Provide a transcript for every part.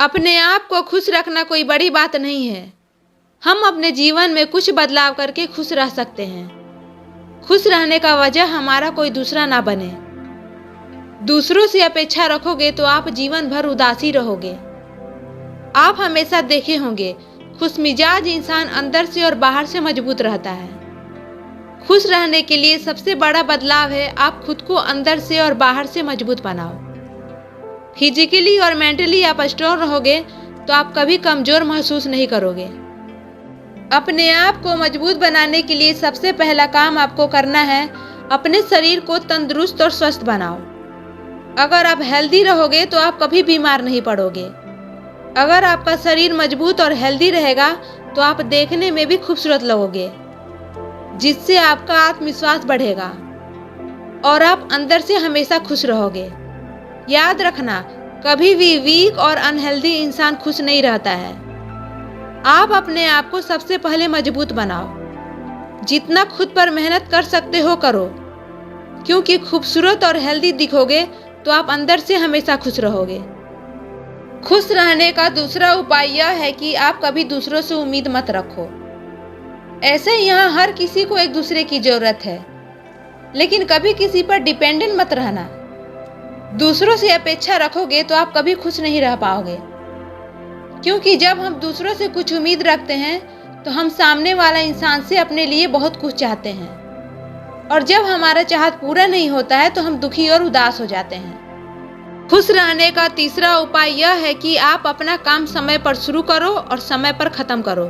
अपने आप को खुश रखना कोई बड़ी बात नहीं है। हम अपने जीवन में कुछ बदलाव करके खुश रह सकते हैं। खुश रहने का वजह हमारा कोई दूसरा ना बने। दूसरों से अपेक्षा रखोगे तो आप जीवन भर उदासी रहोगे। आप हमेशा देखे होंगे, खुशमिजाज इंसान अंदर से और बाहर से मजबूत रहता है। खुश रहने के लिए सबसे बड़ा बदलाव है आप खुद को अंदर से और बाहर से मजबूत बनाओ। फिजिकली और मेंटली आप स्ट्रॉन्ग रहोगे तो आप कभी कमजोर महसूस नहीं करोगे। अपने आप को मजबूत बनाने के लिए सबसे पहला काम आपको करना है, अपने शरीर को तंदुरुस्त और स्वस्थ बनाओ। अगर आप हेल्दी रहोगे तो आप कभी बीमार नहीं पड़ोगे। अगर आपका शरीर मजबूत और हेल्दी रहेगा तो आप देखने में भी खूबसूरत लगोगे, जिससे आपका आत्मविश्वास बढ़ेगा और आप अंदर से हमेशा खुश रहोगे। याद रखना, कभी भी वीक और अनहेल्दी इंसान खुश नहीं रहता है। आप अपने आप को सबसे पहले मजबूत बनाओ। जितना खुद पर मेहनत कर सकते हो करो, क्योंकि खूबसूरत और हेल्दी दिखोगे तो आप अंदर से हमेशा खुश रहोगे। खुश रहने का दूसरा उपाय यह है कि आप कभी दूसरों से उम्मीद मत रखो। ऐसे यहाँ हर किसी को एक दूसरे की जरूरत है, लेकिन कभी किसी पर डिपेंडेंट मत रहना। दूसरों से अपेक्षा रखोगे तो आप कभी खुश नहीं रह पाओगे, क्योंकि जब हम दूसरों से कुछ उम्मीद रखते हैं तो हम सामने वाला इंसान से अपने लिए बहुत कुछ चाहते हैं, और जब हमारा चाहत पूरा नहीं होता है तो हम दुखी और उदास हो जाते हैं। खुश रहने का तीसरा उपाय यह है कि आप अपना काम समय पर शुरू करो और समय पर खत्म करो।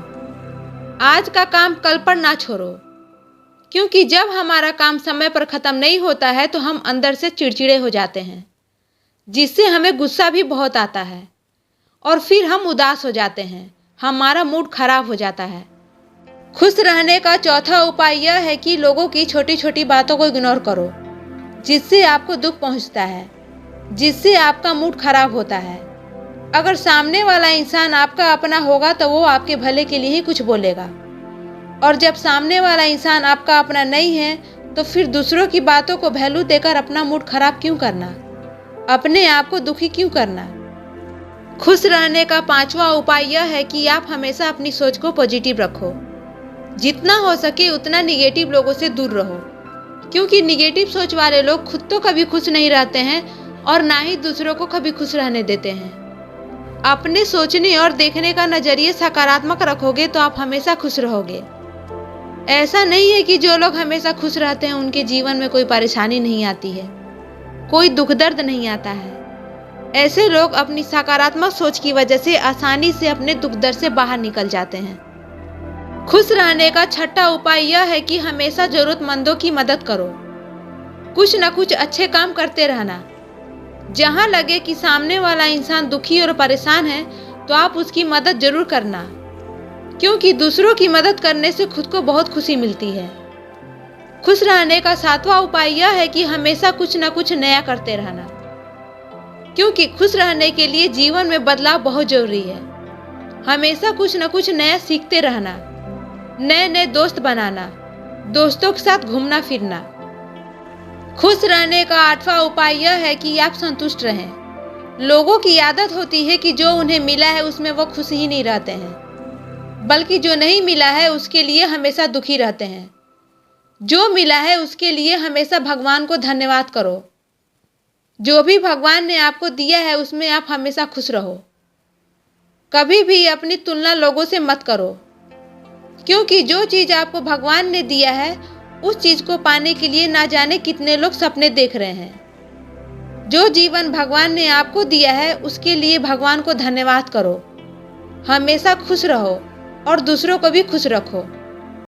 आज का काम कल पर ना छोड़ो, क्योंकि जब हमारा काम समय पर खत्म नहीं होता है तो हम अंदर से चिड़चिड़े हो जाते हैं, जिससे हमें गुस्सा भी बहुत आता है और फिर हम उदास हो जाते हैं। हमारा मूड खराब हो जाता है। खुश रहने का चौथा उपाय यह है कि लोगों की छोटी छोटी बातों को इग्नोर करो, जिससे आपको दुख पहुंचता है, जिससे आपका मूड खराब होता है। अगर सामने वाला इंसान आपका अपना होगा तो वो आपके भले के लिए ही कुछ बोलेगा, और जब सामने वाला इंसान आपका अपना नहीं है तो फिर दूसरों की बातों को वैल्यू देकर अपना मूड खराब क्यों करना, अपने आप को दुखी क्यों करना। खुश रहने का पांचवा उपाय यह है कि आप हमेशा अपनी सोच को पॉजिटिव रखो। जितना हो सके उतना निगेटिव लोगों से दूर रहो, क्योंकि निगेटिव सोच वाले लोग खुद तो कभी खुश नहीं रहते हैं और ना ही दूसरों को कभी खुश रहने देते हैं। अपने सोचने और देखने का नजरिए सकारात्मक रखोगे तो आप हमेशा खुश रहोगे। ऐसा नहीं है कि जो लोग हमेशा खुश रहते हैं उनके जीवन में कोई परेशानी नहीं आती है, कोई दुख दर्द नहीं आता है। ऐसे लोग अपनी सकारात्मक सोच की वजह से आसानी से अपने दुख दर्द से बाहर निकल जाते हैं। खुश रहने का छठा उपाय यह है कि हमेशा जरूरतमंदों की मदद करो। कुछ न कुछ अच्छे काम करते रहना। जहां लगे कि सामने वाला इंसान दुखी और परेशान है तो आप उसकी मदद जरूर करना, क्योंकि दूसरों की मदद करने से खुद को बहुत खुशी मिलती है। खुश रहने का सातवां उपाय यह है कि हमेशा कुछ न कुछ नया करते रहना, क्योंकि खुश रहने के लिए जीवन में बदलाव बहुत जरूरी है। हमेशा कुछ न कुछ नया सीखते रहना, नए नए दोस्त बनाना, दोस्तों के साथ घूमना फिरना। खुश रहने का आठवां उपाय यह है कि आप संतुष्ट रहें। लोगों की आदत होती है कि जो उन्हें मिला है उसमें वो खुश ही नहीं रहते हैं, बल्कि जो नहीं मिला है उसके लिए हमेशा दुखी रहते हैं। जो मिला है उसके लिए हमेशा भगवान को धन्यवाद करो। जो भी भगवान ने आपको दिया है उसमें आप हमेशा खुश रहो। कभी भी अपनी तुलना लोगों से मत करो, क्योंकि जो चीज़ आपको भगवान ने दिया है उस चीज़ को पाने के लिए ना जाने कितने लोग सपने देख रहे हैं। जो जीवन भगवान ने आपको दिया है उसके लिए भगवान को धन्यवाद करो। हमेशा खुश रहो और दूसरों को भी खुश रखो।